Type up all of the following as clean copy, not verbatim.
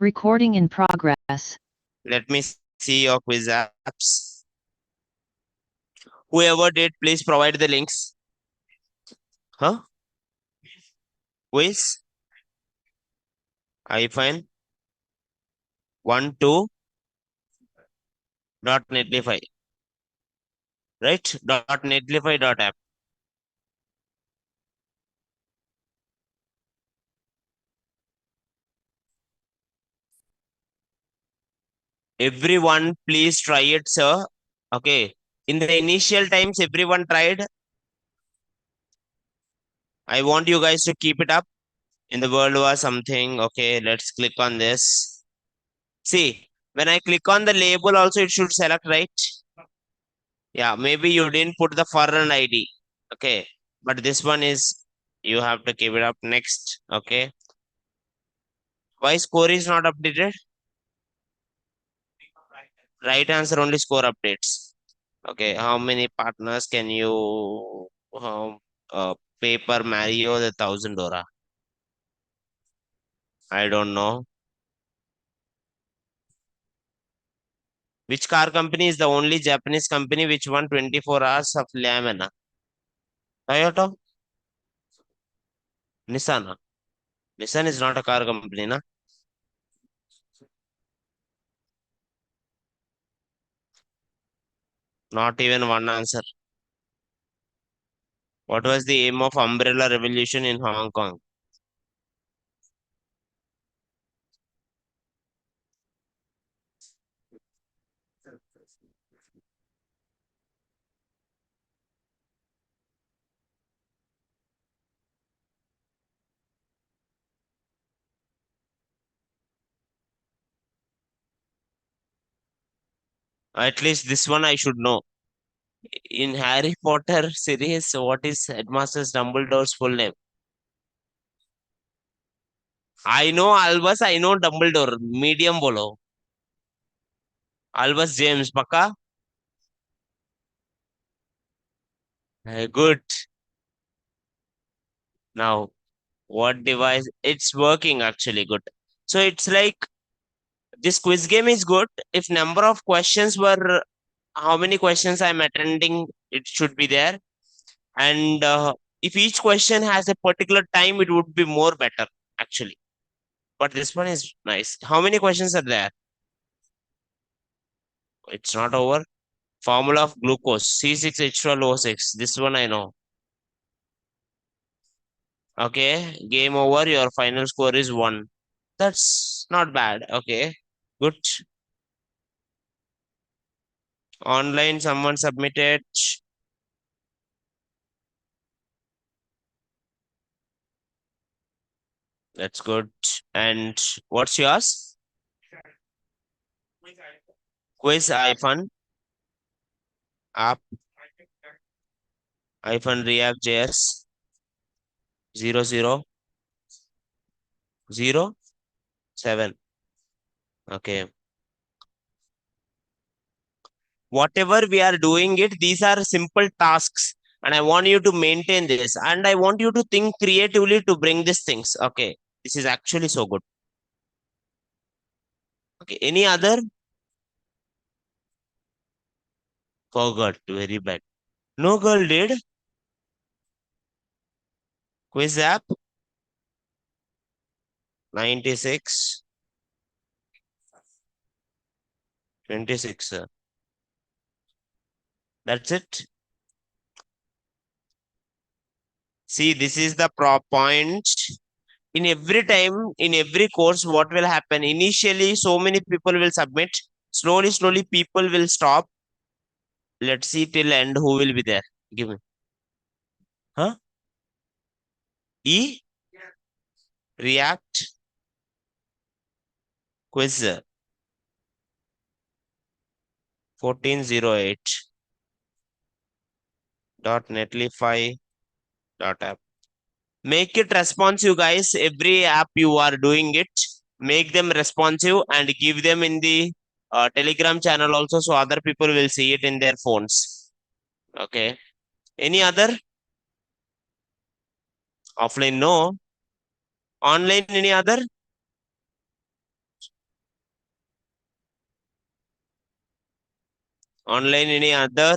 Recording in progress. Let me see your quiz apps. Whoever did, please provide the links. Huh? Quiz hyphen 12.netlify. Right? .netlify.app. Everyone, please try it, sir. Okay. In the initial times, everyone tried. I want you guys to keep it up. In the world war something. Okay, let's click on this. See, when I click on the label, also it should select, right? Yeah, maybe you didn't put the foreign ID. Okay, but this one is you have to keep it up next. Okay, why score is not updated? Right answer only score updates. Okay, how many partners can you pay per Mario the 1,000 Dora? I don't know. Which car company is the only Japanese company which won 24 hours of Le Mans? Toyota? Nissan? Nissan is not a car company, na? Not even one answer. What was the aim of Umbrella Revolution in Hong Kong? At least this one I should know. In Harry Potter series, what is Headmaster Dumbledore's full name? I know Albus, I know Dumbledore. Medium bolo. Albus James, paka? Good. Now, what device? It's working actually good. So it's like this quiz game is good. If number of questions were how many questions I'm attending, it should be there. And if each question has a particular time, it would be more better actually. But this one is nice. How many questions are there? It's not over. Formula of glucose C6H12O6. This one I know. Okay, game over. Your final score is 1. That's not bad. Okay, good. Online, someone submitted. That's good. And what's yours? Quiz iPhone app iPhone React.js 0007. Okay. Whatever we are doing it, these are simple tasks. And I want you to maintain this. And I want you to think creatively to bring these things. Okay. This is actually so good. Okay. Any other? Forgot. Very bad. No girl did. Quiz app 96 26. That's it. See, this is the point. In every time, in every course, what will happen? Initially, so many people will submit. Slowly, people will stop. Let's see till end who will be there. Give me. Huh? E? React quiz 1408 netlify app. Make it responsive, guys. Every app you are doing it, make them responsive and give them in the Telegram channel also, so other people will see it in their phones. Okay. Any other? Offline, no. Online, any other? Online any other?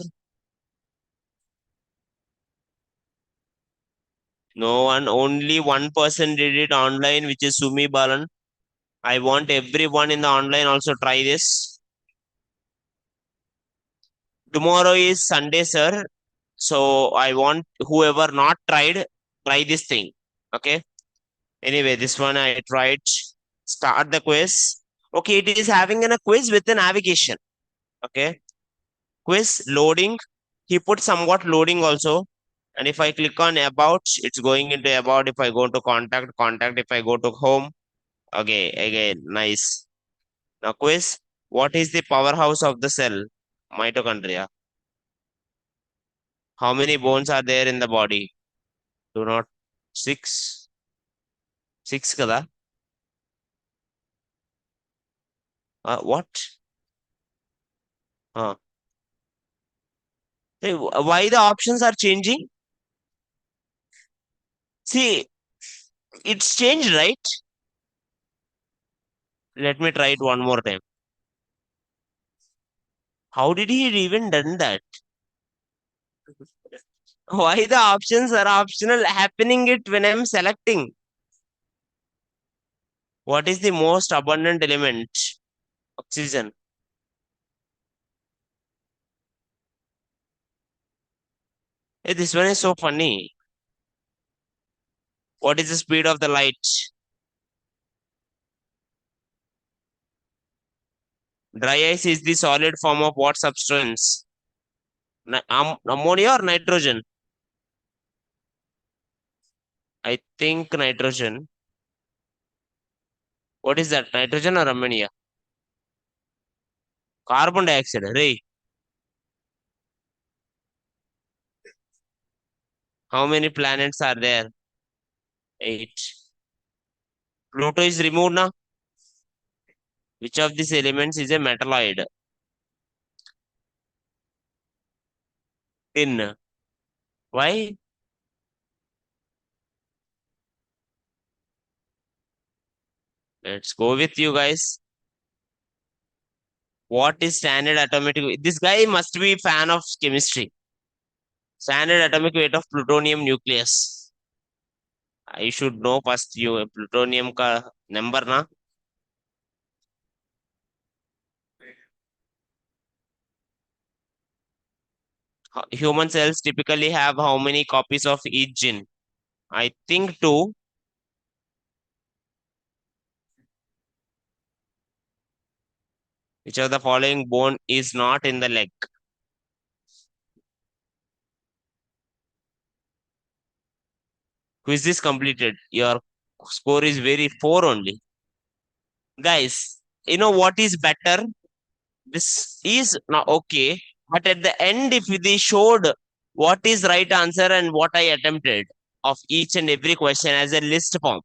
No one. Only one person did it online, which is Sumi Balan. I want everyone in the online also try this. Tomorrow is Sunday, sir. So I want whoever not tried, try this thing. Okay. Anyway, this one I tried. Start the quiz. Okay, it is having a quiz with a navigation. Okay. Quiz loading. He put somewhat loading also. And if I click on about, it's going into about. If I go to contact, contact. If I go to home, okay, again, nice. Now quiz. What is the powerhouse of the cell? Mitochondria. How many bones are there in the body? Do not six. Six kada? What? Uh, hey, why the options are changing? See, it's changed, right? Let me try it one more time. How did he even done that? Why the options are optional happening it when I'm selecting? What is the most abundant element? Oxygen. Hey, this one is so funny. What is the speed of the light? Dry ice is the solid form of what substance? Ammonia or nitrogen? I think nitrogen. What is that? Nitrogen or ammonia? Carbon dioxide. Ray, how many planets are there? Eight. Pluto is removed now. Which of these elements is a metalloid? Tin. Why? Let's go with you guys. What is standard atomic weight? This guy must be fan of chemistry. Standard atomic weight of plutonium nucleus. I should know first you plutonium ka number na. Human cells typically have how many copies of each gene? I think two. Which of the following bone is not in the leg? Quiz is completed. Your score is very four only. Guys, you know what is better? This is not okay. But at the end, if they showed what is right answer and what I attempted of each and every question as a list form,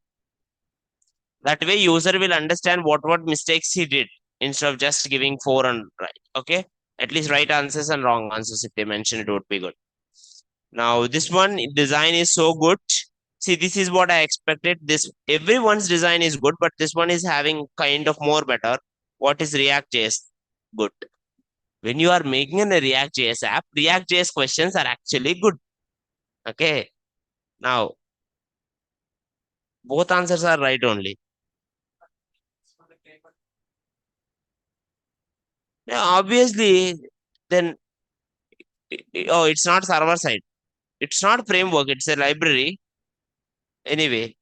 that way user will understand what mistakes he did instead of just giving four and right. Okay, at least right answers and wrong answers if they mention it would be good. Now this one design is so good. See, this is what I expected. This everyone's design is good, but this one is having kind of more better. What is React JS? Good. When you are making a React JS app, React JS questions are actually good. Okay. Now both answers are right only. Yeah, obviously, then oh, it's not server side. It's not framework. It's a library. Anyway,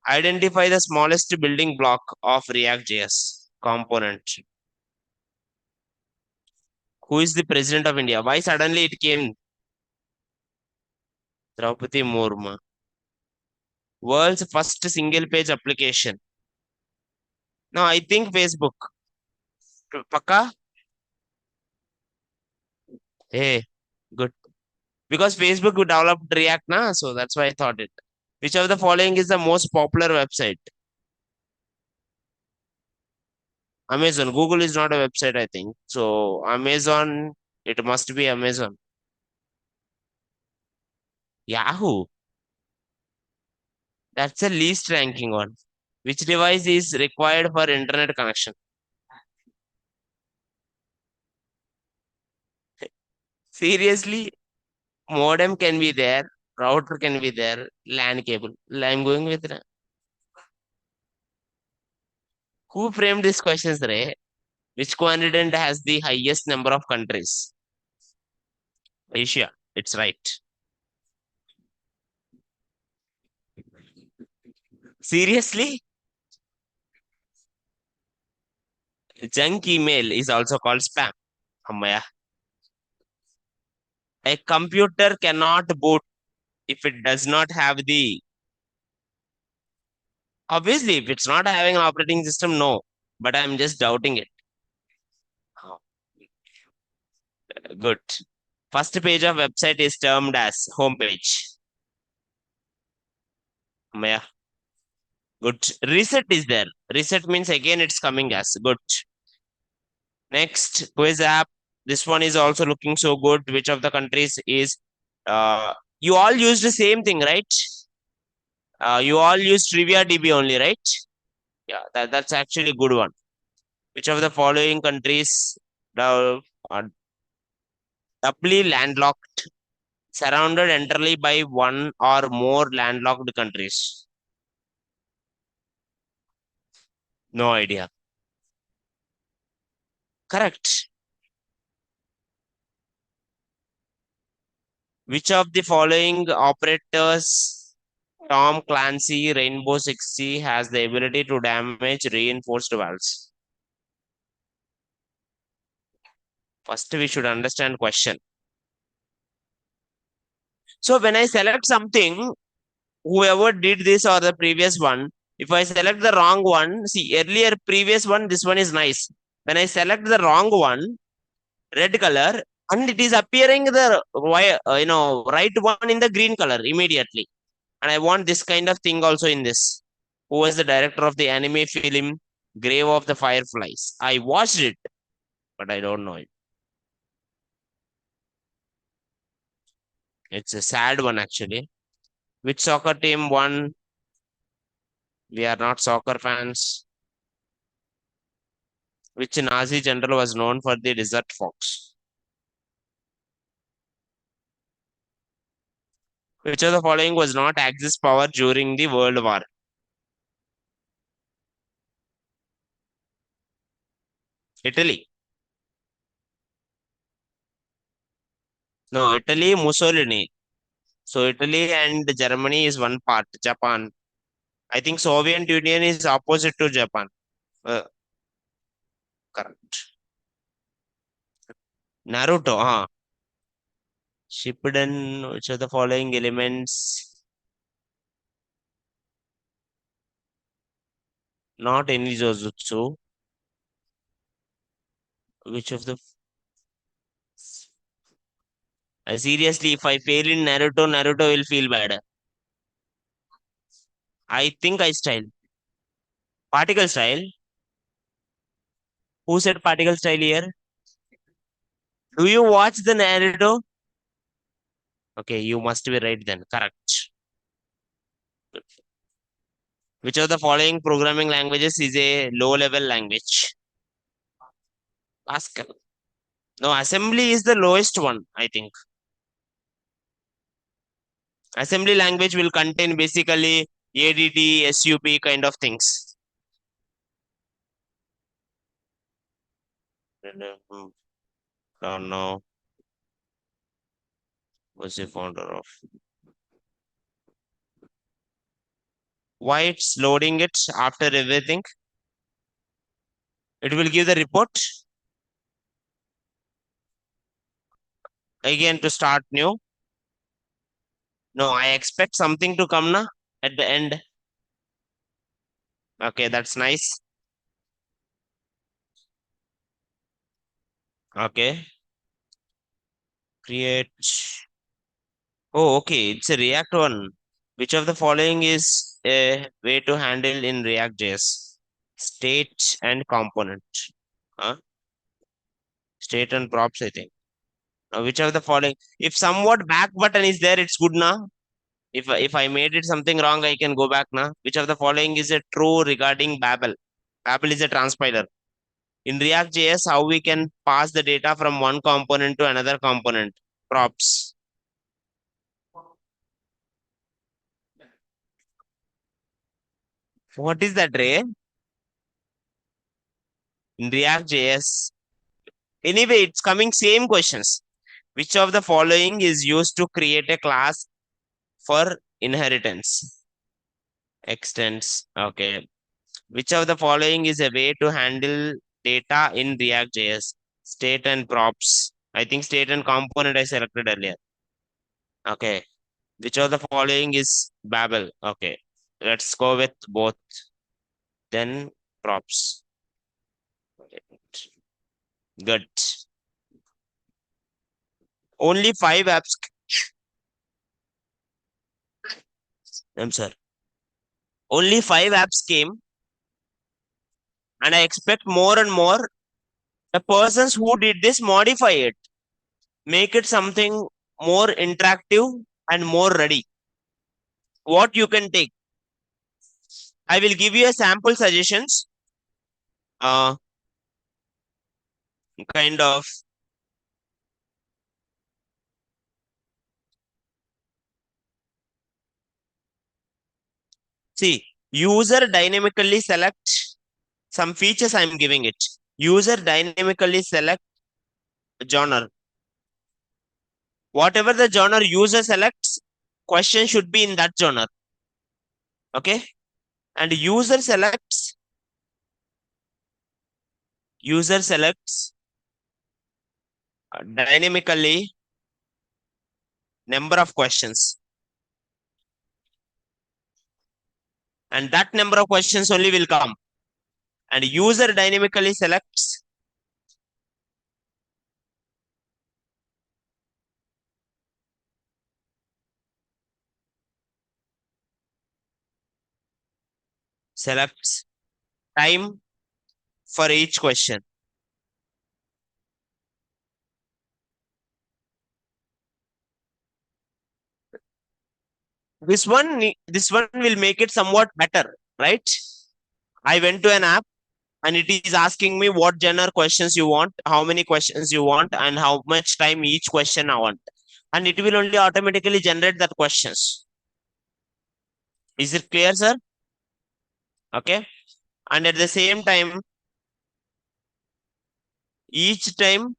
identify the smallest building block of React JS component. Who is the president of India? Why suddenly it came Draupadi Murmu? World's first single page application. No, I think Facebook. Paka? Hey, good. Because Facebook developed React, na, so that's why I thought it. Which of the following is the most popular website? Amazon. Google is not a website, I think. So Amazon, it must be Amazon. Yahoo. That's the least ranking one. Which device is required for internet connection? Seriously, modem can be there, router can be there, LAN cable. I'm going with who framed these questions, Ray? Which continent has the highest number of countries? Asia. It's right. Seriously? Junk email is also called spam. Ammaya. A computer cannot boot if it does not have the. Obviously, if it's not having an operating system, no. But I'm just doubting it. Oh, good. First page of website is termed as homepage. Ammaya. Good. Reset is there. Reset means again it's coming as good. Next, quiz app. This one is also looking so good. Which of the countries is you all used the same thing, right? You all use Trivia DB only, right? Yeah, that's actually a good one. Which of the following countries are doubly landlocked, surrounded entirely by one or more landlocked countries? No idea. Correct. Which of the following operators Tom Clancy Rainbow Six Siege has the ability to damage reinforced walls? First, we should understand question. So when I select something, whoever did this or the previous one, if I select the wrong one, see earlier previous one, this one is nice. When I select the wrong one, red color, and it is appearing the right one in the green color immediately. And I want this kind of thing also in this. Who was the director of the anime film Grave of the Fireflies? I watched it, but I don't know it. It's a sad one actually. Which soccer team won? We are not soccer fans. Which Nazi general was known for the desert fox? Which of the following was not Axis power during the World War? Italy. No, Italy, Mussolini. So Italy and Germany is one part. Japan. I think Soviet Union is opposite to Japan. Uh, Correct. Naruto, huh? Shippuden, which of the following elements? Not any Jojutsu. Which of the seriously, if I fail in Naruto, Naruto will feel bad. I think I style. Particle style. Who said particle style here? Do you watch the Naruto? Okay, you must be right then. Correct. Which of the following programming languages is a low level language? Pascal. No, assembly is the lowest one, I think. Assembly language will contain basically ADT, SUP kind of things. Don't know. Was the founder of. Why it's loading it after everything? It will give the report again to start new. No, I expect something to come na at the end. Okay, that's nice. Okay, create. Oh, okay, it's a React one. Which of the following is a way to handle in React.js? State and component. Huh? State and props, I think. Now, which of the following? If somewhat back button is there, it's good now. If I made it something wrong, I can go back now. Which of the following is a true regarding Babel? Babel is a transpiler. In React.js, how we can pass the data from one component to another component? props. What is that, Ray? In React.js. Anyway, it's coming same questions. Which of the following is used to create a class for inheritance? Extends. Okay. Which of the following is a way to handle data in React.js? State and props. I think state and component I selected earlier. Okay. Which of the following is Babel? Okay. Let's go with both. Then props. Good. Only 5 apps. I'm sorry. Only 5 apps came, and I expect more and more. The persons who did this modify it, make it something more interactive and more ready. What you can take. I will give you a sample suggestions. Kind of. See, user dynamically select some features I'm giving it. User dynamically select genre. Whatever the genre user selects, question should be in that genre. Okay. And user selects dynamically number of questions. And that number of questions only will come. And user dynamically selects time for each question. This one will make it somewhat better, right? I went to an app and it is asking me what genre questions you want, how many questions you want, and how much time each question I want. And it will only automatically generate that questions. Is it clear, sir? Okay. And at the same time, each time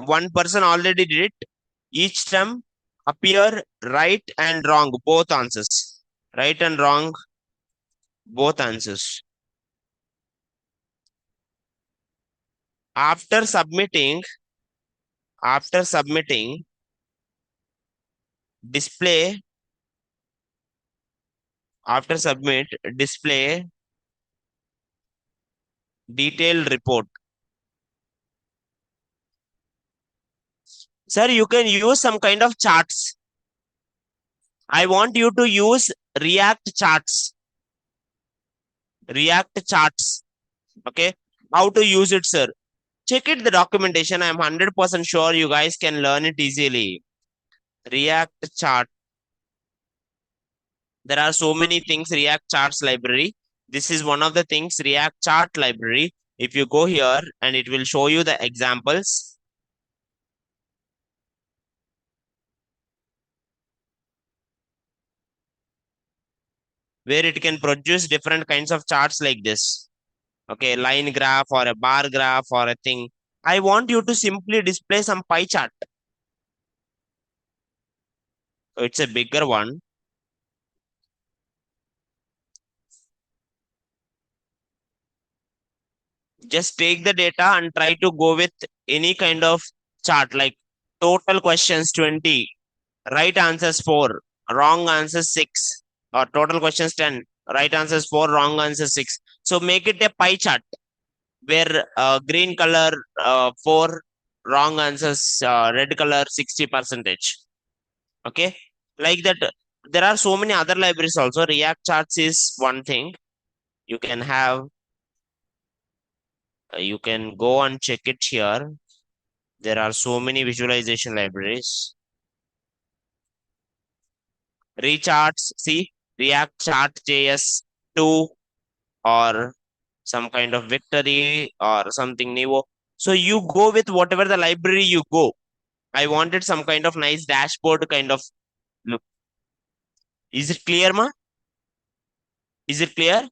one person already did it. Each time appear right and wrong, both answers. Right and wrong, both answers. After submitting, display, after submit, display detailed report. Sir, you can use some kind of charts. I want you to use React charts. React charts. Okay. How to use it, sir? Check it the documentation. I'm 100% sure you guys can learn it easily. React chart. There are so many things React charts library. This is one of the things React chart library. If you go here and it will show you the examples. Where it can produce different kinds of charts like this. Okay, line graph or a bar graph or a thing. I want you to simply display some pie chart. So it's a bigger one. Just take the data and try to go with any kind of chart like total questions 20, right answers 4, wrong answers 6, or total questions 10, right answers 4, wrong answers 6. So make it a pie chart where green color 4, wrong answers red color 60 percentage. Okay, like that. There are so many other libraries also. React charts is one thing. You can have, you can go and check it here. There are so many visualization libraries. Recharts, see, React chart JS 2 or some kind of victory or something new. So you go with whatever the library you go. I wanted some kind of nice dashboard kind of look. Is it clear, ma? Is it clear?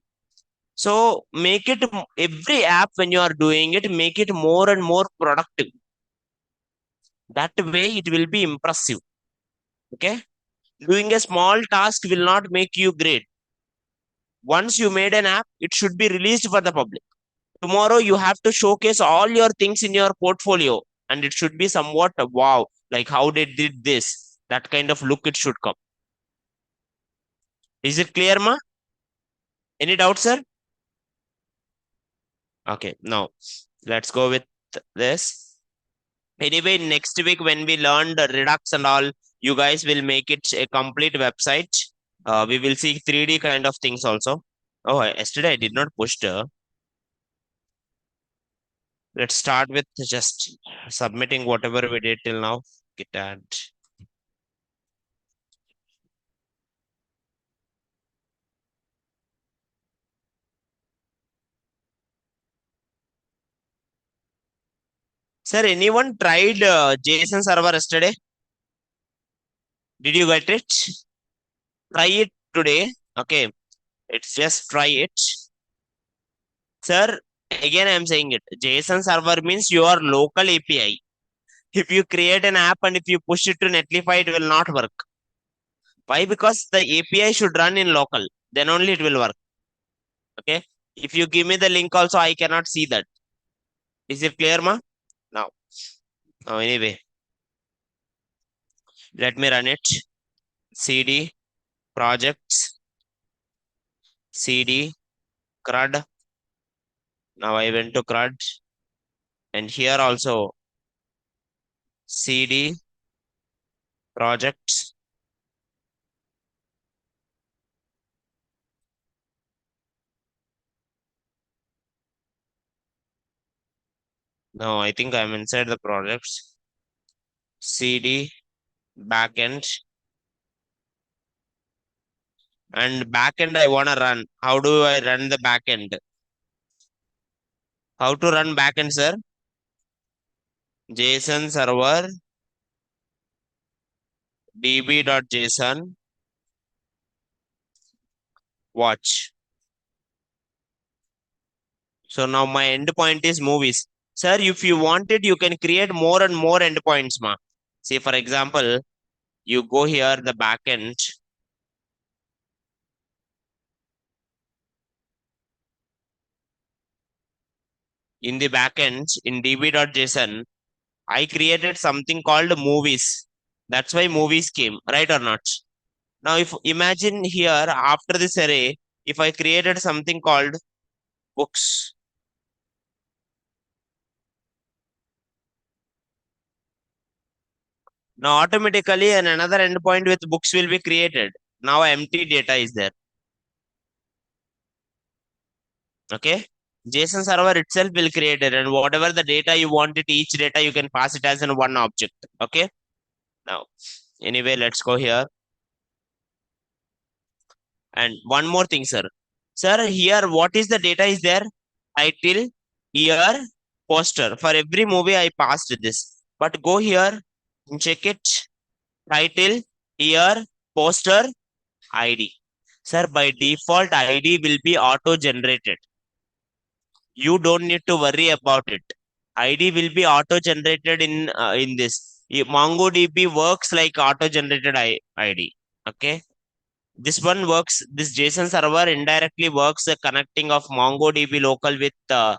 So make it every app when you are doing it, make it more and more productive. That way it will be impressive. Okay. Doing a small task will not make you great. Once you made an app, it should be released for the public. Tomorrow you have to showcase all your things in your portfolio and it should be somewhat wow, like how they did this. That kind of look it should come. Is it clear, ma? Any doubt, sir? Okay, now let's go with this. Anyway, next week when we learn the Redux and all, you guys will make it a complete website. We will see 3D kind of things also. Oh, yesterday I did not push the. Let's start with just submitting whatever we did till now. Git add. Sir, anyone tried JSON server yesterday? Did you get it? Try it today. Okay, it's just try it. Sir, again I'm saying it. JSON server means your local API. If you create an app and if you push it to Netlify, it will not work. Why? Because the API should run in local. Then only it will work. Okay. If you give me the link also, I cannot see that. Is it clear, ma? Now. Now anyway, let me run it. CD projects CD CRUD. Now I went to CRUD and here also CD projects. No, I think I'm inside the projects. CD backend and backend I wanna run. How do I run the backend? How to run backend, sir? JSON server db.json watch. So now my endpoint is movies. Sir, if you want it, you can create more and more endpoints, ma. See, for example, you go here, the backend. In the backend, in db.json, I created something called movies. That's why movies came, right or not? Now, if imagine here after this array, if I created something called books, now automatically another endpoint with books will be created. Now empty data is there. Okay. JSON server itself will create it, and whatever the data you want it, each data you can pass it as in one object. Okay. Now, anyway, let's go here. And one more thing, sir. Sir, here what is the data is there? Title, year, poster. For every movie, I passed this. But go here, check it. Title, year, poster, ID. Sir, by default, ID will be auto-generated. You don't need to worry about it. ID will be auto-generated in this. MongoDB works like auto-generated ID. Okay. This one works. This JSON server indirectly works connecting of MongoDB local with a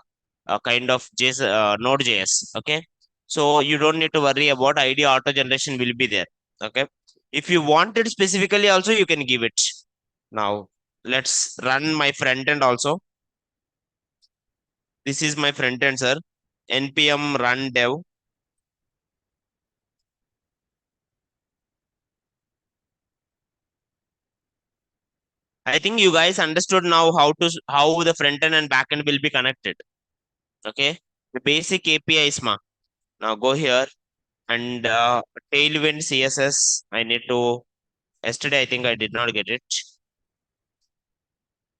kind of JSON, Node.js. Okay. So you don't need to worry about ID auto generation will be there. Okay. If you want it specifically, also you can give it. Now let's run my front end also. This is my front end, sir. npm run dev. I think you guys understood now how the front end and back end will be connected. Okay, the basic APIs, ma. Now go here and Tailwind CSS. I need to. Yesterday, I think I did not get it.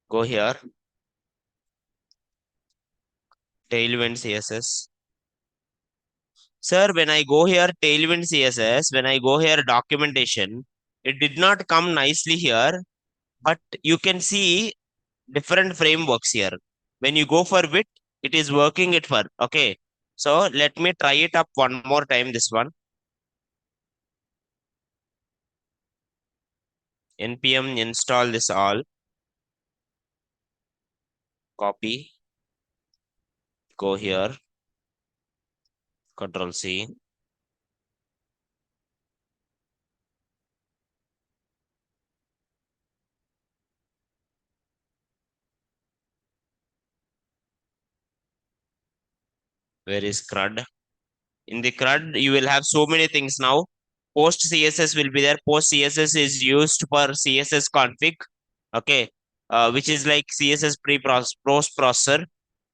Go here, Tailwind CSS. Sir, when I go here, Tailwind CSS, when I go here, documentation, it did not come nicely here, but you can see different frameworks here. When you go for Vite, it is working it for, okay. So let me try it up one more time, this one. npm install this all, copy, go here, Control C. Where is CRUD? In the CRUD, you will have so many things now. Post CSS will be there. Post CSS is used for CSS config, okay, which is like CSS post processor,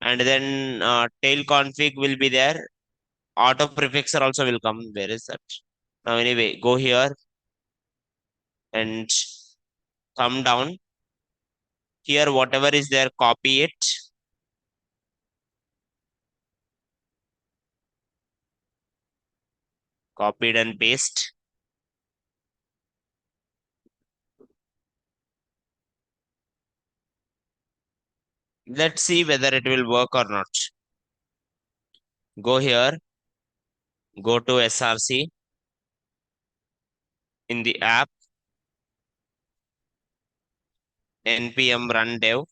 and then tail config will be there. Auto prefixer also will come. Where is that? Now, anyway, go here and thumb down. Here, whatever is there, copy it. Copied and paste. Let's see whether it will work or not. Go here, go to SRC in the app, npm run dev.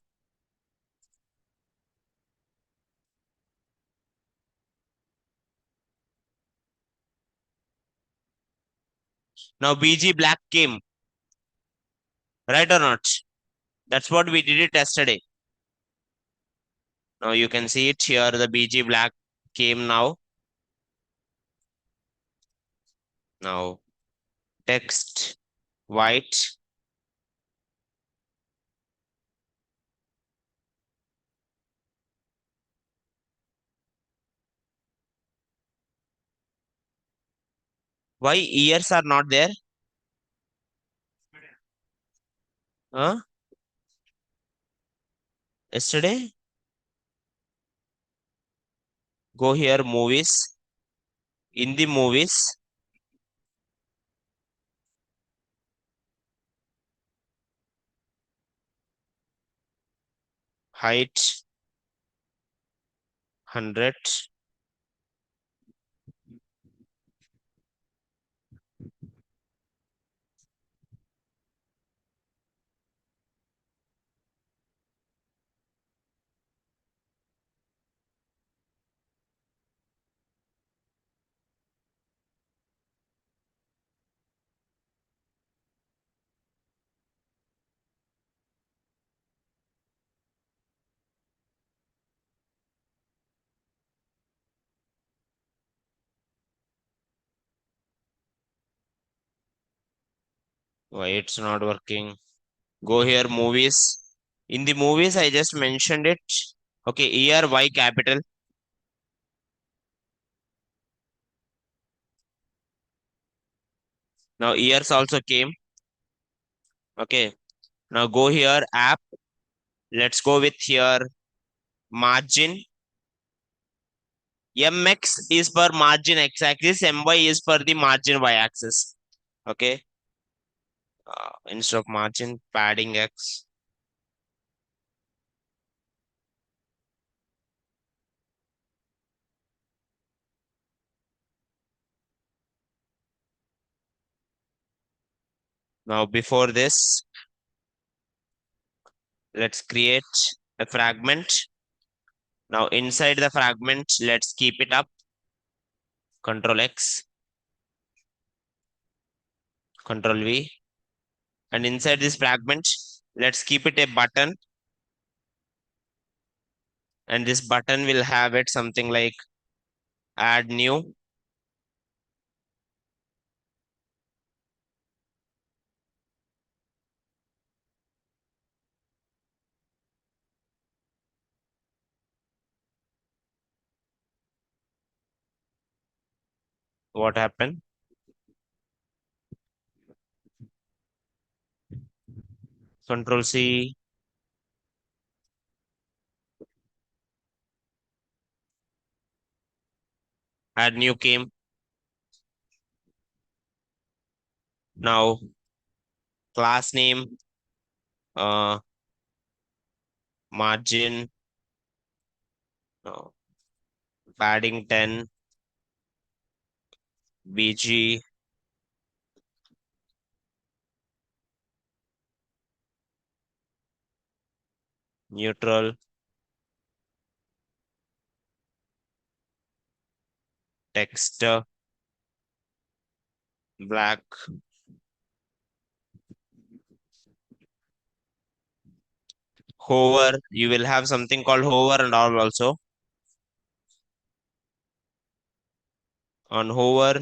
Now BG black came, right or not? That's what we did it yesterday. Now you can see it here. The BG black came now. Now text white. Why ears are not there? Huh? Yesterday? Go here, movies. In the movies, height 100. Why it's not working? Go here, movies. In the movies, I just mentioned it. Okay, ER, Y capital. Now ears also came. Okay. Now go here, app. Let's go with here, margin. MX is for margin x axis, MY is for the margin y axis. Okay. Instead of margin, padding x. Now before this, let's create a fragment. Now inside the fragment, let's keep it up. Control X, Control V. And inside this fragment, let's keep it a button. And this button will have it something like add new. What happened? Control C. Add new key. Now class name, uh, margin, no, padding 10, BG, neutral, text, black, hover. You will have something called hover and all also. On hover,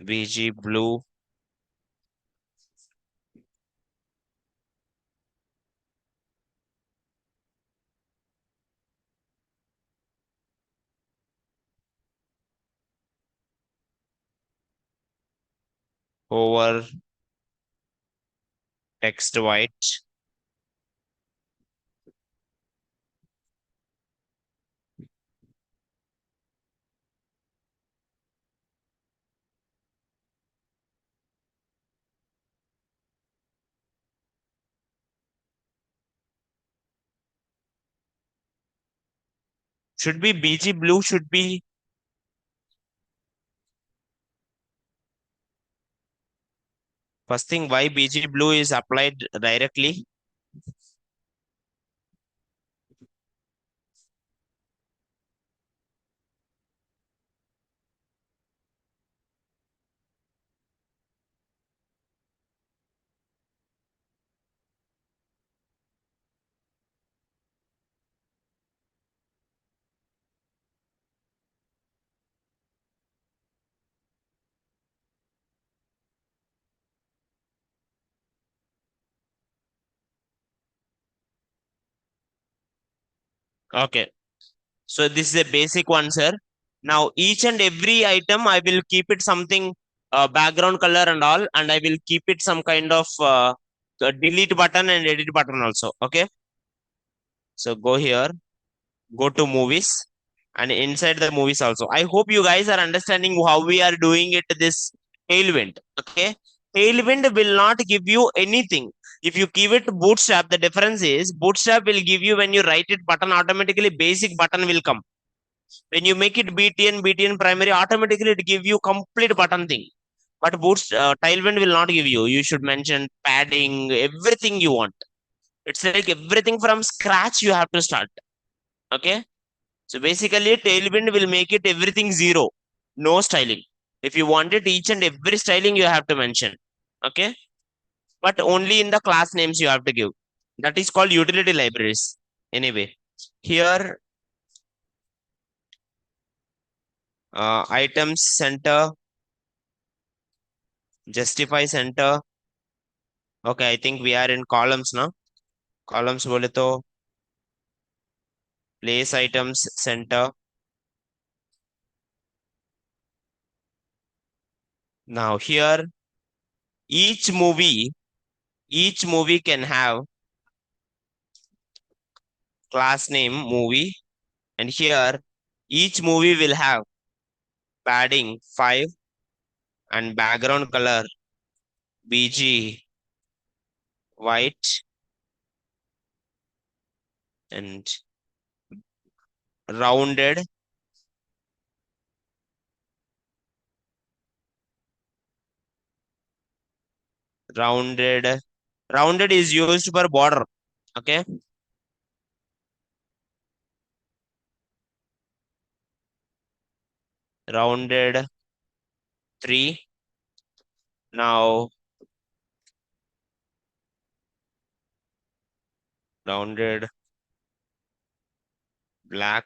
BG blue, hover, text white. Should be BG blue, should be first thing why BG blue is applied directly. Okay. So this is a basic one, sir. Now each and every item I will keep it something background color and all, and I will keep it some kind of delete button and edit button also. Okay. So go here, go to movies, and inside the movies also. I hope you guys are understanding how we are doing it. This tailwind. Okay. Tailwind will not give you anything. If you give it bootstrap, the difference is bootstrap will give you when you write it button automatically basic button will come. When you make it btn primary, automatically it give you complete button thing. But tailwind will not give you. You should mention padding, everything you want. It's like everything from scratch you have to start. Okay. So basically tailwind will make it everything zero. No styling. If you want it each and every styling you have to mention. Okay. But only in the class names you have to give. That is called utility libraries. Anyway, here items center, justify center. Okay, I think we are in columns now. Columns बोले तो place items center. Now here each movie each movie can have class name movie, and here each movie will have padding 5 and background color BG white and rounded. Rounded rounded is used for border. Okay. Rounded 3. Now rounded black.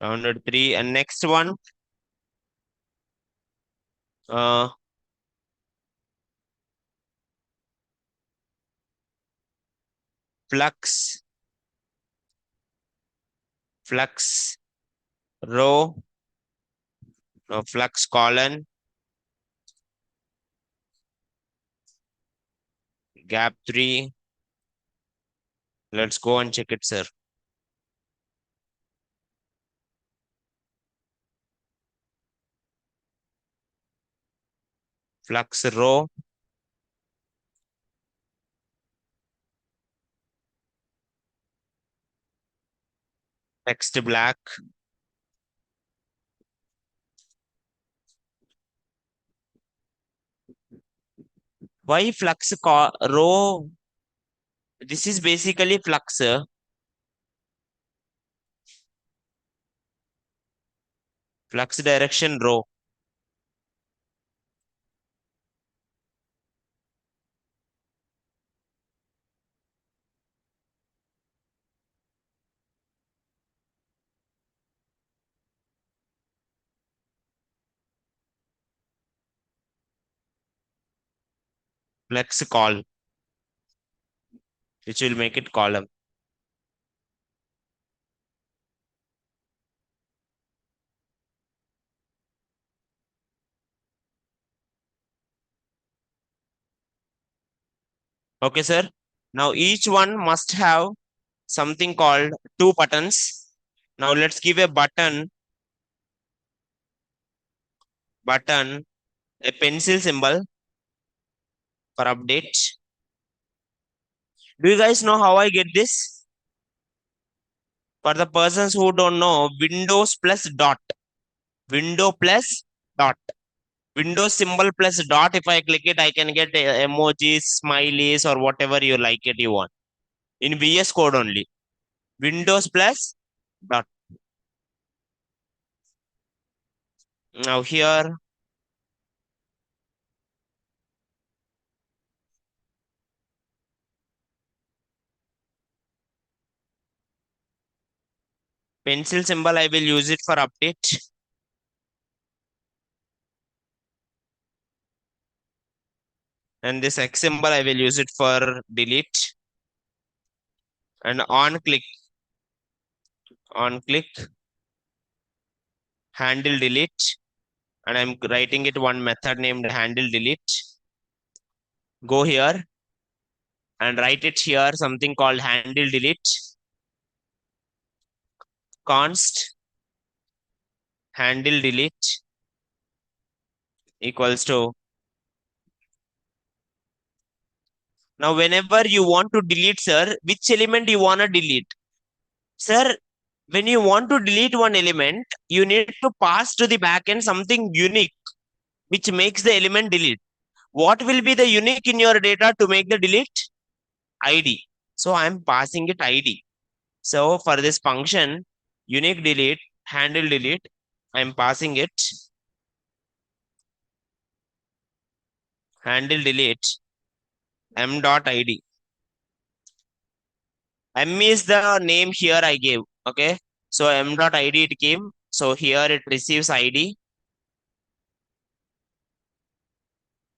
Rounded 3. And next one uh flux flux row, no, flux colon gap 3. Let's go and check it, sir. Flux row. Text black. Why flux row? This is basically flux. Flux direction row. Flux call, which will make it column. Okay, sir. Now each one must have something called two buttons. Now let's give a button, a pencil symbol for update. Do you guys know how I get this? For the persons who don't know, Windows plus dot. Window plus dot. Windows symbol plus dot. If I click it, I can get emojis, smileys, or whatever you like it you want. In VS Code only. Windows plus dot. Now here, pencil symbol, I will use it for update. And this X symbol, I will use it for delete. And on click, handle delete. And I'm writing it one method named handle delete. Go here and write it here, something called handle delete. Const handle delete equals to. Now, whenever you want to delete, sir, which element you want to delete? Sir, when you want to delete one element, you need to pass to the backend something unique, which makes the element delete. What will be the unique in your data to make the delete? ID. So I'm passing it ID. So for this function, unique delete, handle delete, I'm passing it handle delete m.id. M is the name here I gave. Okay. So m.id it came. So here it receives ID.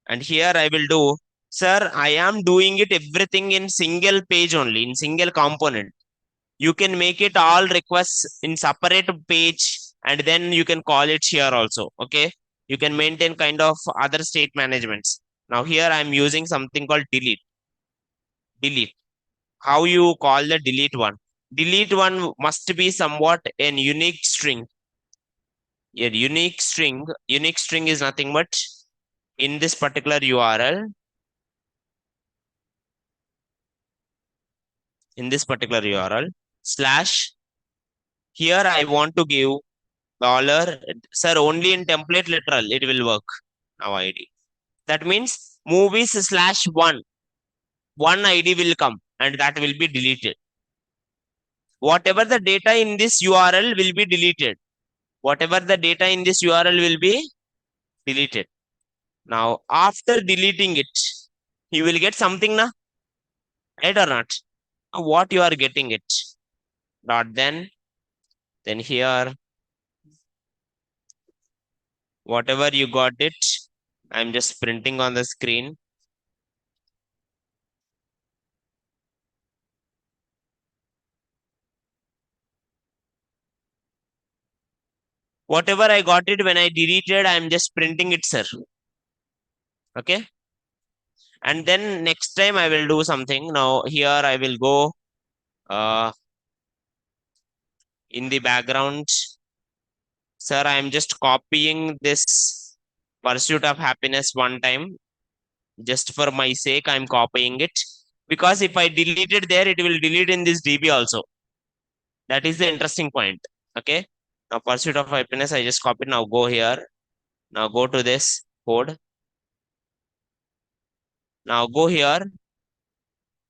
And here I will do, sir, I am doing it everything in single page only, in single component. You can make it all requests in separate page and then you can call it here also. Okay. You can maintain kind of other state managements. Now here I'm using something called delete. Delete. How you call the delete one? Delete one must be somewhat an unique string. A unique string is nothing but in this particular URL, slash, here I want to give dollar, sir, only in template literal, it will work. Now ID. That means movies slash one ID will come and that will be deleted. Whatever the data in this URL will be deleted. Whatever the data in this URL will be deleted. Now, after deleting it, you will get something, na? Right or not? What you are getting it. Dot then here, whatever you got it, I'm just printing on the screen. Whatever I got it when I deleted, I'm just printing it, sir. Okay. And then next time I will do something. Now here I will go in the background. Sir, I am just copying this pursuit of happiness one time. Just for my sake, I'm copying it. Because if I delete it there, it will delete in this DB also. That is the interesting point. Okay. Now pursuit of happiness, I just copy. Now go here. Now go to this code. Now go here.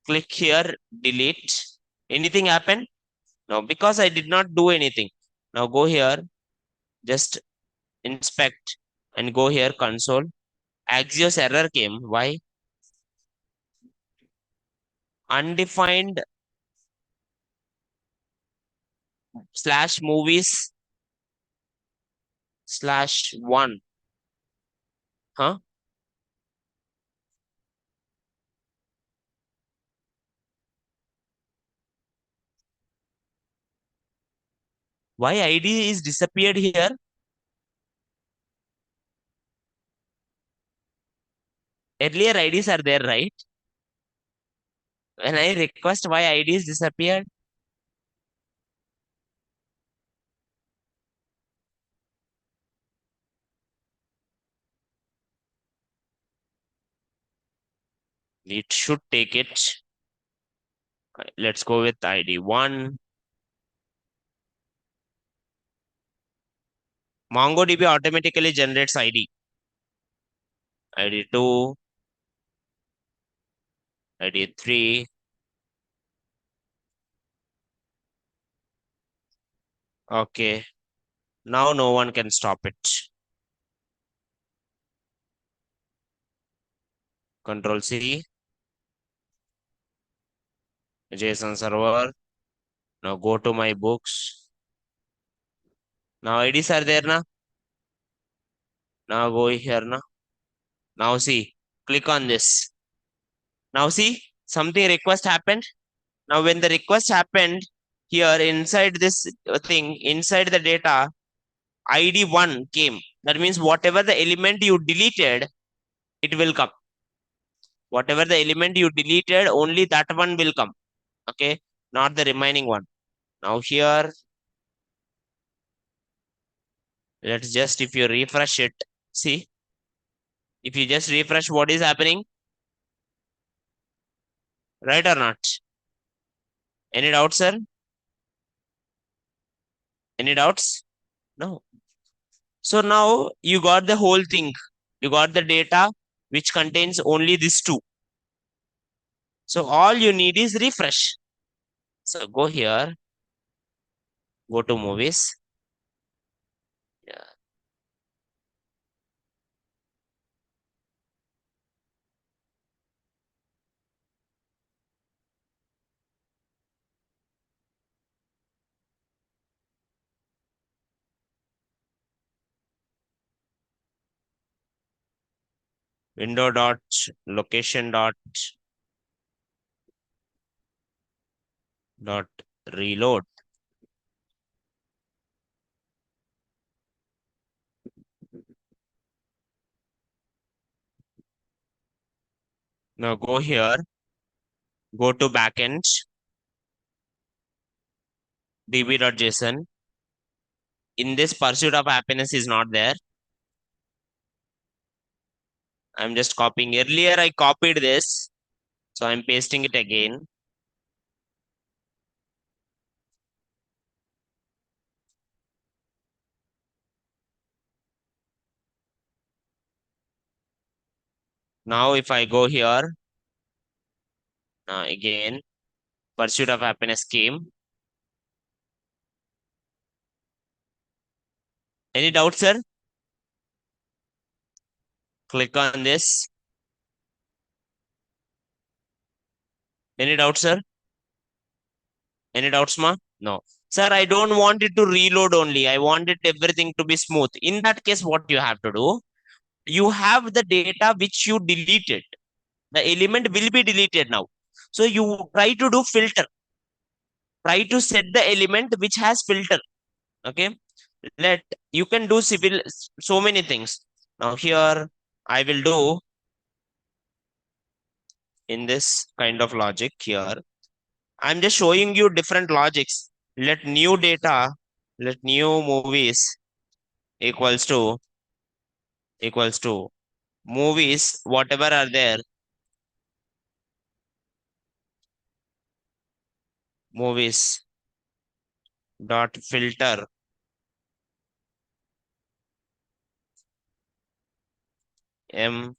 Click here. Delete. Anything happen? No, because I did not do anything. Now go here. Just inspect and go here console. Axios error came. Why? Undefined slash movies slash one. Huh? Why ID is disappeared here? Earlier IDs are there, right? When I request why ID is disappeared, it should take it. Let's go with ID 1. MongoDB automatically generates ID. ID 2, ID 3. Okay. Now no one can stop it. Control C, JSON server. Now go to my books. Now IDs are there now. Now go here now. Now see, click on this. Now see, something request happened. Now when the request happened, here inside this thing, inside the data, ID 1 came. That means whatever the element you deleted, it will come. Whatever the element you deleted, only that one will come. Okay, not the remaining one. Now here, let's just, if you refresh it, see, if you just refresh what is happening, right or not? Any doubts, sir? Any doubts? No. So now you got the whole thing. You got the data which contains only these two. So all you need is refresh. So go here, go to movies. Yeah. Window dot location dot reload. Now go here, go to backend, db.json. In this pursuit of happiness is not there. I'm just copying. Earlier I copied this, so I'm pasting it again. Now if I go here, again, pursuit of happiness came. Any doubt, sir? Click on this. Any doubt, sir? Any doubts, ma? No. Sir, I don't want it to reload only. I want it everything to be smooth. In that case, what you have to do? You have the data which you deleted. The element will be deleted now. So you try to do filter. Try to set the element which has filter. Okay. Let you can do civil so many things. Now here I will do in this kind of logic here. I'm just showing you different logics. Let new data, let new movies equals to movies, whatever are there, movies dot filter m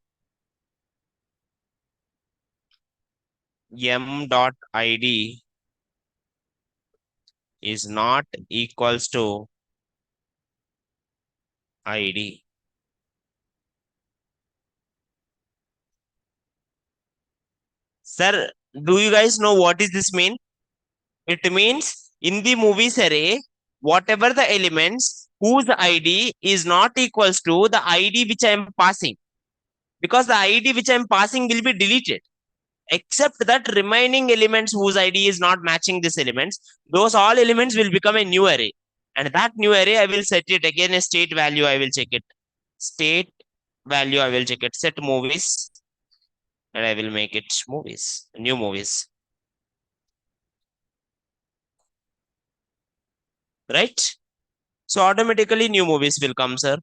dot id is not equals to id. Sir, do you guys know what is this mean? It means in the movies array, whatever the elements whose ID is not equals to the ID which I am passing, because the ID which I am passing will be deleted, except that remaining elements whose ID is not matching these elements, those all elements will become a new array. And that new array, I will set it again a state value, I will check it. State value, I will check it. Set movies, and I will make it movies, new movies. Right? So automatically new movies will come, sir.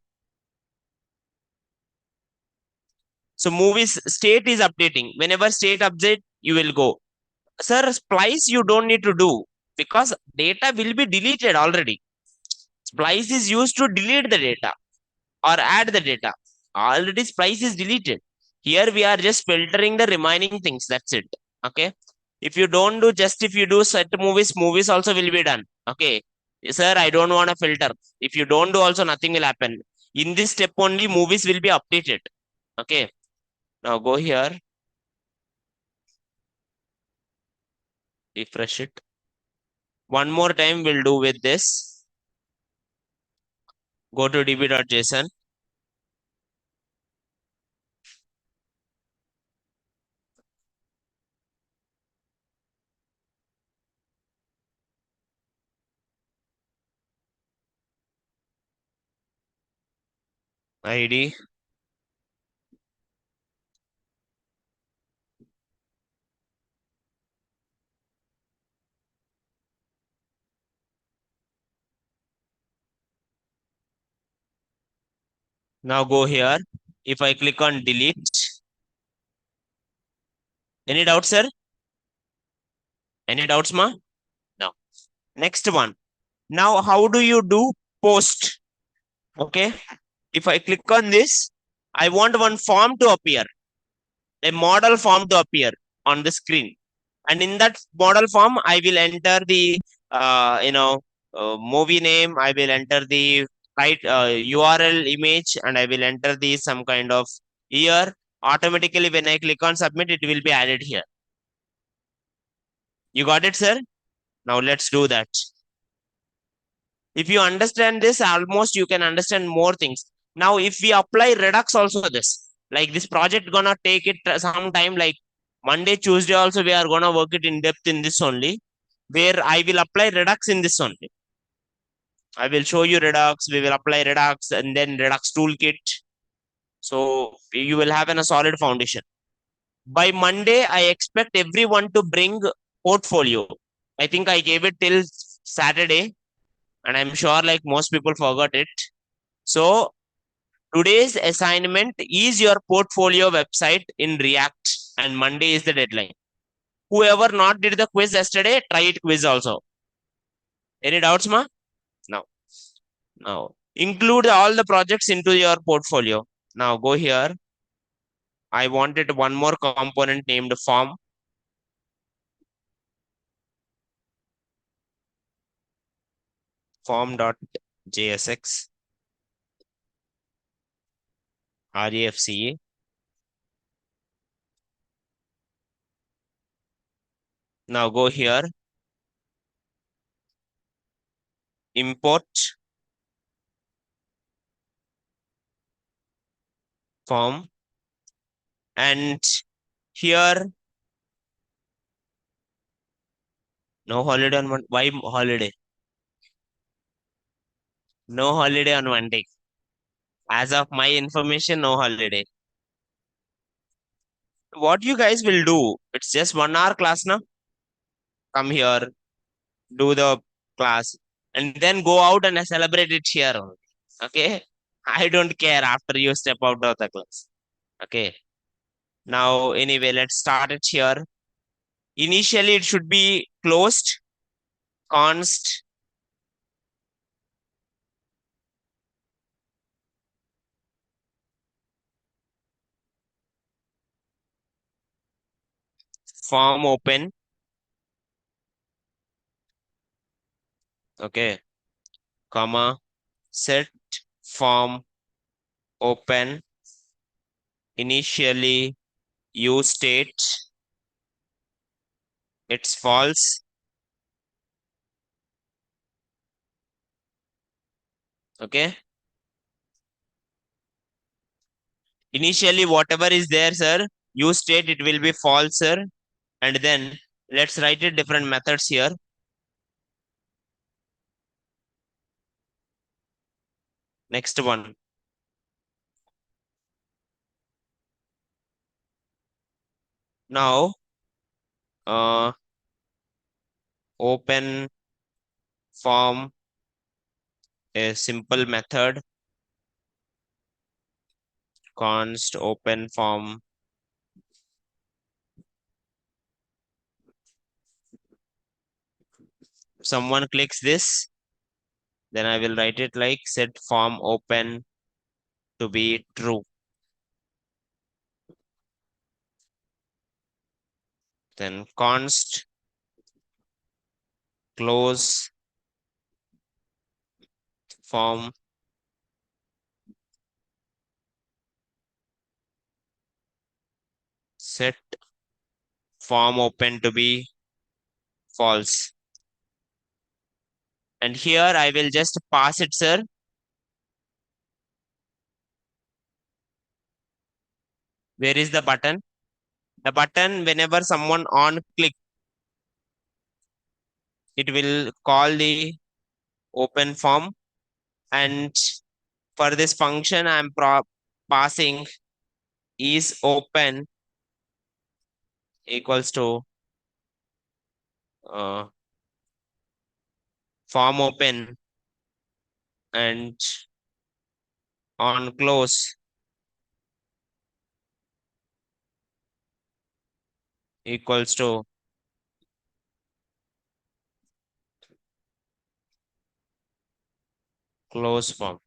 So movies state is updating. Whenever state update, you will go. Sir, splice you don't need to do because data will be deleted already. Splice is used to delete the data or add the data. Already splice is deleted. Here we are just filtering the remaining things. That's it. Okay. If you don't do just if you do set movies, movies also will be done. Okay. Sir, I don't want to filter. If you don't do also, nothing will happen. In this step only, movies will be updated. Okay. Now go here, refresh it. One more time we'll do with this. Go to db.json. ID. Now go here. If I click on delete, any doubts, sir? Any doubts, ma? No. Next one. Now, how do you do post? Okay. If I click on this, I want one form to appear, a model form to appear on the screen. And in that model form, I will enter the, movie name. I will enter the right URL image, and I will enter the some kind of year. Automatically, when I click on submit, it will be added here. You got it, sir? Now let's do that. If you understand this, almost you can understand more things. Now, if we apply Redux also this, like this project gonna take it some time, like Monday, Tuesday also we are gonna work it in depth in this only, where I will apply Redux in this only. I will show you Redux, we will apply Redux and then Redux toolkit. So you will have a solid foundation. By Monday, I expect everyone to bring portfolio. I think I gave it till Saturday, and I'm sure like most people forgot it. So today's assignment is your portfolio website in React, and Monday is the deadline. Whoever not did the quiz yesterday, try it quiz also. Any doubts, ma? No. Now include all the projects into your portfolio. Now go here. I wanted one more component named form. Form.jsx refce. Now go here. Import form, and here no holiday on one. Why holiday? No holiday on Monday. As of my information, no holiday. what you guys will do, it's just 1 hour class now. Come here, do the class, and then go out and celebrate it here only. Okay? I don't care after you step out of the class. Okay. Now, anyway, let's start it here. Initially, it should be closed, const form open. Okay, comma, set form open. Initially, use state, it's false. Okay. Initially, whatever is there, sir, use state, it will be false, sir. And then let's write it different methods here. Next one. Now, uh, open form a simple method, const open form. Someone clicks this, then I will write it like set form open to be true. Then const close form set form open to be false. And here I will just pass it, sir. Where is the button? The button, whenever someone on click, it will call the open form. And for this function, I'm passing is open equals to uh, form open and on close equals to close form.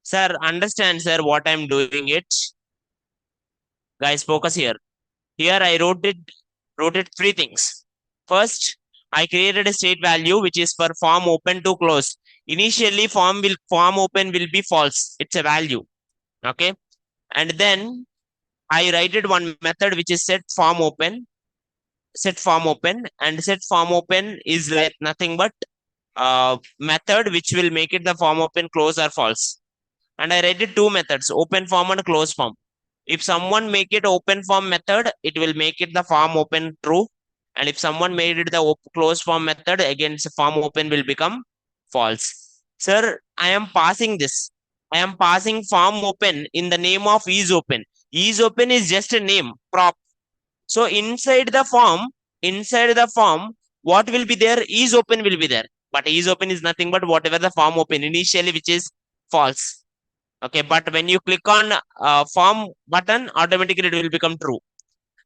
Sir, understand, sir, what I'm doing it. Guys, focus here. Here I wrote it three things. First, I created a state value which is for form open to close. Initially, form open will be false. It's a value. Okay. And then I write it one method which is set form open, and set form open is like nothing but method which will make it the form open, close or false. And I write it two methods, open form and close form. If someone make it open form method, it will make it the form open true. And if someone made it the close form method, again form open will become false. Sir, I am passing this. I am passing form open in the name of is open. Is open is just a name, prop. So inside the form, what will be there? Is open will be there. But is open is nothing but whatever the form open initially, which is false. Okay, but when you click on form button, automatically it will become true.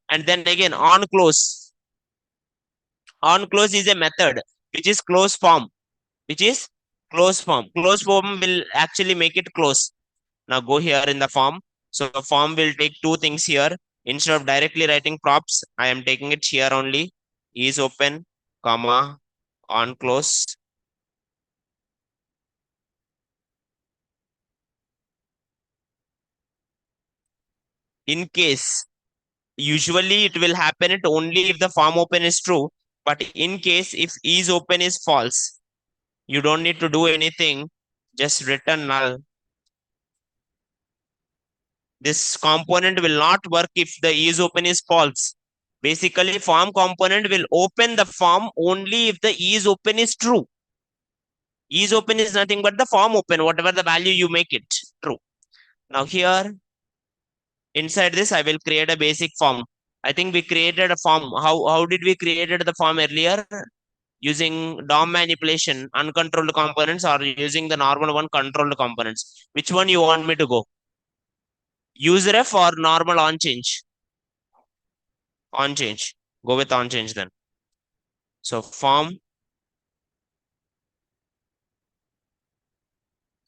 And then again on close. On close is a method which is close form, which is close form. Close form will actually make it close. Now go here in the form. So the form will take two things here. Instead of directly writing props, I am taking it here only. Is open, comma, on close. In case, usually it will happen it only if the form open is true. But in case if is open is false, you don't need to do anything. Just return null. This component will not work if the is open is false. Basically, form component will open the form only if the is open is true. Is open is nothing but the form open, whatever the value you make it true. Now here, Inside this, I will create a basic form. I think we created a form. How did we created the form earlier? Using DOM manipulation, uncontrolled components, or using the normal one, controlled components. Which one you want me to go? Useref or normal on change? On change. Go with on change then. So form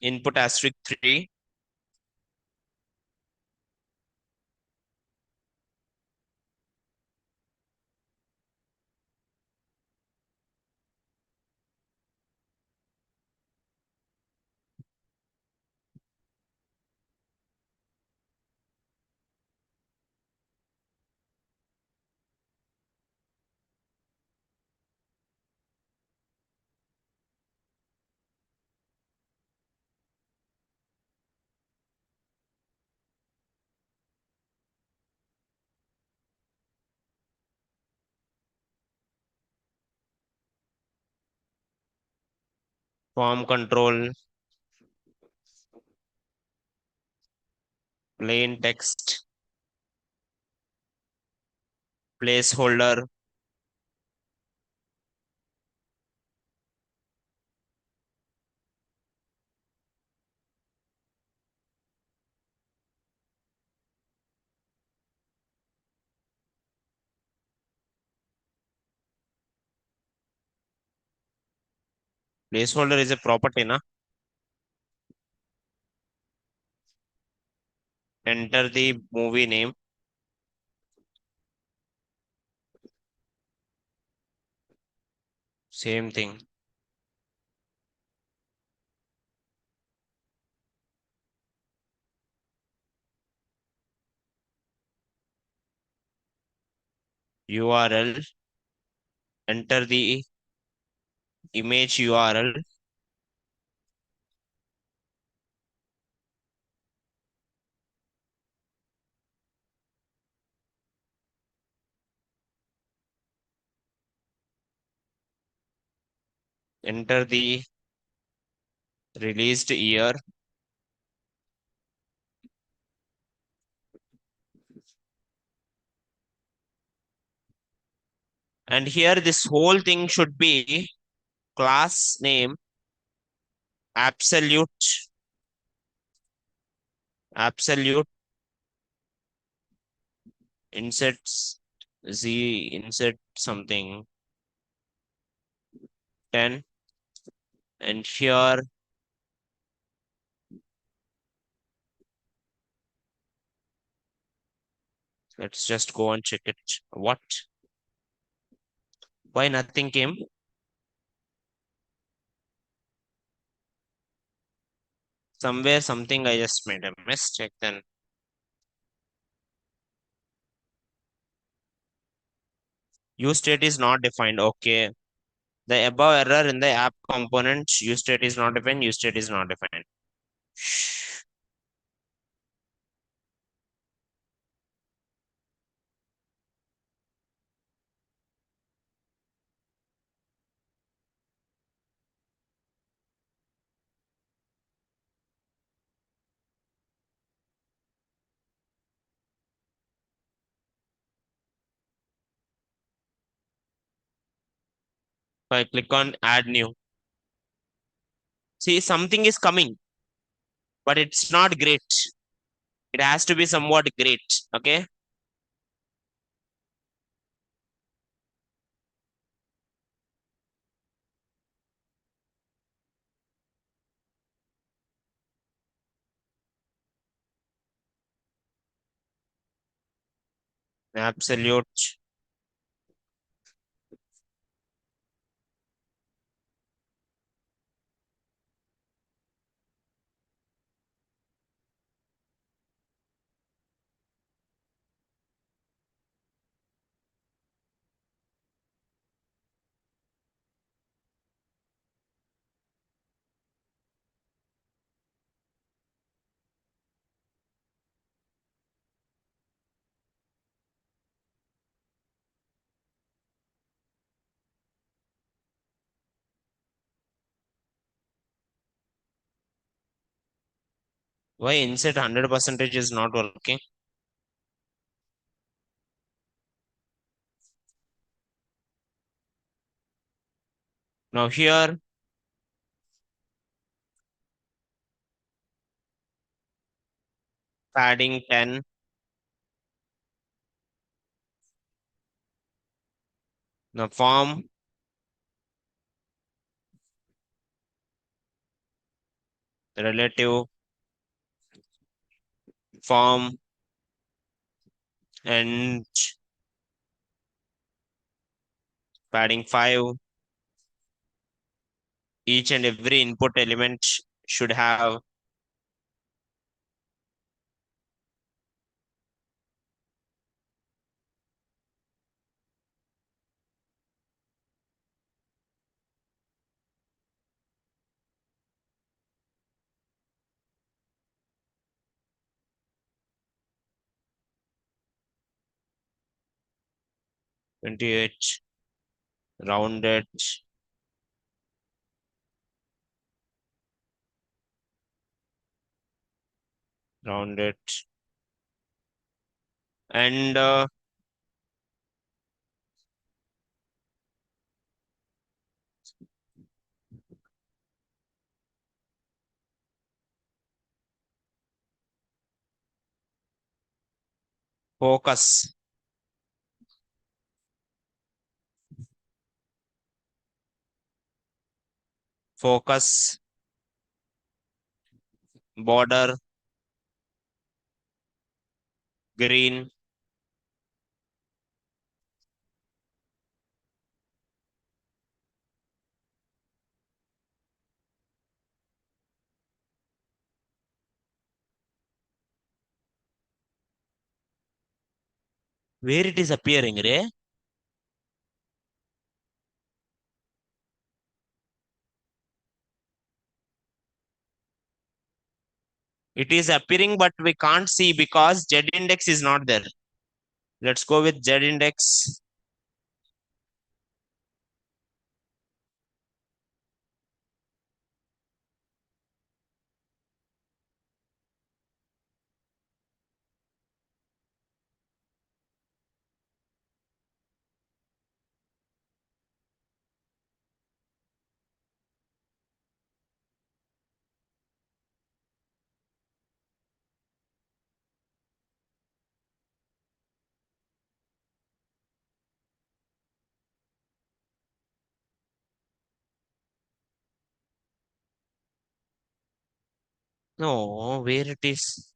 input asterisk 3. Form control, plain text, placeholder, placeholder is a property, na? Enter the movie name. Same thing. URL. Enter the image URL. Enter the released year. And here this whole thing should be class name absolute insert z insert something 10, and here let's just go and check it. What? Why nothing came? Somewhere something I just made a mistake then. Use state is not defined. Okay. The above error in the app component, use state is not defined, use state is not defined. Shh. If I click on add new, see something is coming, but it's not great. It has to be somewhat great. Okay. Absolute. Why insert 100% is not working? Now here, padding 10. Now form, relative, form, and padding 5. Each and every input element should have 28, rounded, rounded, and focus, focus, border, green. Where it is appearing, Ray? It is appearing, but we can't see because Z index is not there. Let's go with Z index. No, where it is?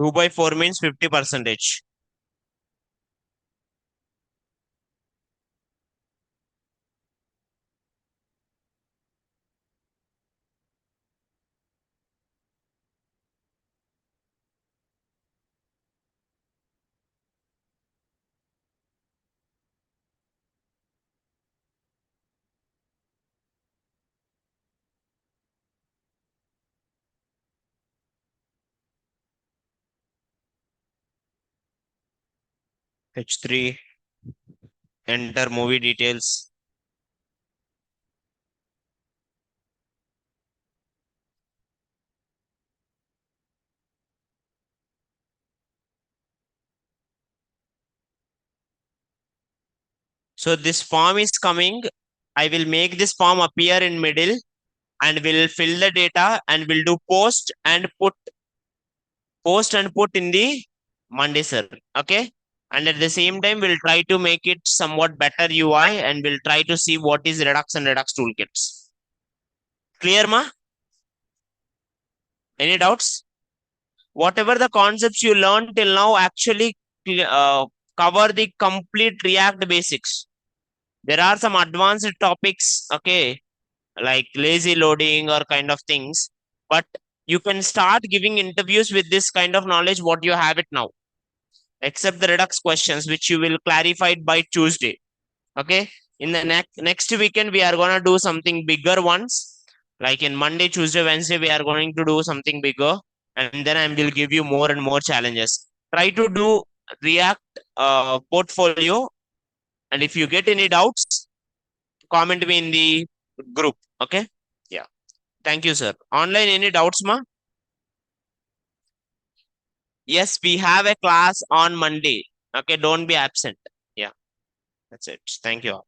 Two by four means 50 percentage. H3, enter movie details. So this form is coming. I will make this form appear in middle and will fill the data and will do post and put in the Monday server. Okay. And at the same time, we'll try to make it somewhat better UI and we'll try to see what is Redux and Redux toolkits. Clear, ma? Any doubts? Whatever the concepts you learned till now actually cover the complete React basics. There are some advanced topics, okay, like lazy loading or kind of things, but you can start giving interviews with this kind of knowledge what you have it now, except the Redux questions, which you will clarify by Tuesday. Okay. In the next weekend, we are gonna do something bigger ones. Like in Monday, Tuesday, Wednesday, we are going to do something bigger, and then I will give you more and more challenges. Try to do React portfolio, and if you get any doubts, comment me in the group. Okay. Yeah. Thank you, sir. Online, any doubts, ma? Yes, we have a class on Monday. Okay, don't be absent. Yeah, that's it. Thank you all.